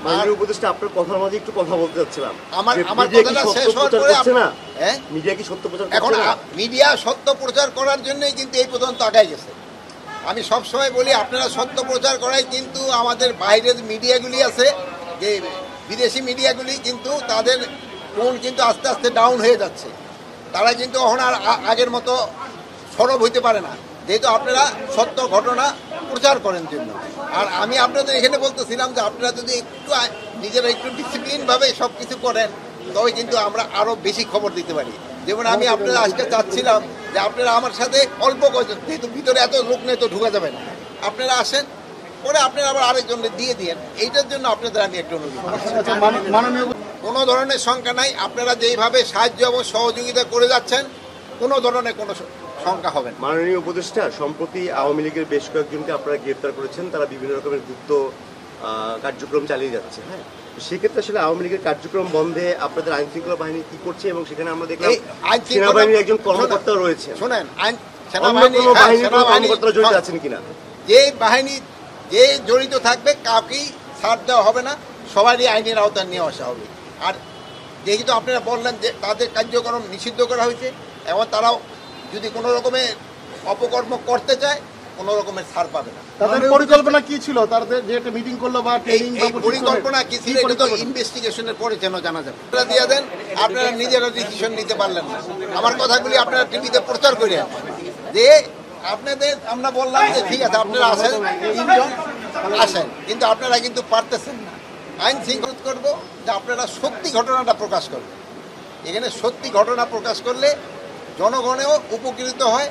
মাননীয় উপদেষ্টা আপনার কথার মাঝে একটু কথা বলতে চাচ্ছিলাম। আমার কথাটা শেষ হওয়ার পরে হ্যাঁ, মিডিয়া কি সত্য প্রচার এখন করছে না? মিডিয়া সত্য প্রচার করার জন্যই কিন্তু এই পর্যন্ত আগায় গেছে। আমি সবসময় বলি আপনারা সত্য প্রচার করাই, কিন্তু আমাদের বাইরের মিডিয়াগুলি আছে, যে বিদেশি মিডিয়াগুলি কিন্তু তাদের কোন কিন্তু আস্তে আস্তে ডাউন হয়ে যাচ্ছে। তারা কিন্তু এখন আর আগের মতো সরব হইতে পারে না, যেহেতু আপনারা সত্য ঘটনা প্রচার করেন জন্য। আর আমি আপনাদের এখানে বলতেছিলাম যে আপনারা যদি একটু নিজেরা একটু ডিসিপ্লিনভাবে সব কিছু করেন, তবে কিন্তু আমরা আরও বেশি খবর দিতে পারি। যেমন আমি আপনারা আজকে চাচ্ছিলাম যে আপনারা আমার সাথে অল্প কজন, যেহেতু ভিতরে এত লোক নেই তো ঢুকে যাবে না, আপনারা আসেন, পরে আপনারা আবার আরেকজনকে দিয়ে দিয়েন। এইটার জন্য আপনাদের আমি একটু অনুরোধ করছি। কোনো ধরনের শঙ্কা নাই, আপনারা যেইভাবে সাহায্য এবং সহযোগিতা করে যাচ্ছেন, কোনো ধরনের কোনো শঙ্কা হবে না। মাননীয় উপদেষ্টা, সম্প্রতি আওয়ামী লীগের বেশ কয়েকজনকে আপনারা গ্রেফতার করেছেন, তারা বিভিন্ন রকমের গুপ্ত কার্যক্রম চালিয়ে যাচ্ছে। হ্যাঁ, সেক্ষেত্রে আসলে আওয়ামী লীগের কার্যক্রম বন্ধে আপনাদের আইন শৃঙ্খলা বাহিনী কি করছে? এবং সেখানে আমরা দেখলাম সেনাবাহিনীর একজন কর্মকর্তা রয়েছে। শোনেন, সেনাবাহিনী কর্মকর্তা জড়িত আছেন কিনা? যে বাহিনী যে জড়িত থাকবে কাউকেই ছাড় দেওয়া হবে না, সবারই আইনের আওতায় নিয়ে আসা হবে। আর যেহেতু আপনারা বললেন যে তাদের কার্যক্রম নিষিদ্ধ করা হয়েছে, এবং তারাও যদি কোনো রকমের অপকর্ম করতে চায়, কোনো রকমের ছাড় পাবে না। তাদের পরিকল্পনা কি ছিল? তাদের যে একটা মিটিং করলো বা ট্রেনিং বা পরিকল্পনা কি ছিল, এটা তো ইনভেস্টিগেশনের পরে যেন জানা যাবে। আপনারা দিয়ে দেন, আপনারা নিজেরা ডিসিশন নিতে পারলেন না। আমার কথাগুলি আপনারা টিভিতে প্রচার করে যে আপনাদের আমরা বললাম যে ঠিক আছে আপনারা আসেন, তিনজন আসেন, কিন্তু আপনারা কিন্তু পারতেছেন না। আইন শৃঙ্খলা করবো যে আপনারা সত্যি ঘটনাটা প্রকাশ করবেন। এখানে সত্যি ঘটনা প্রকাশ করলে জনগণেও উপকৃত হয়,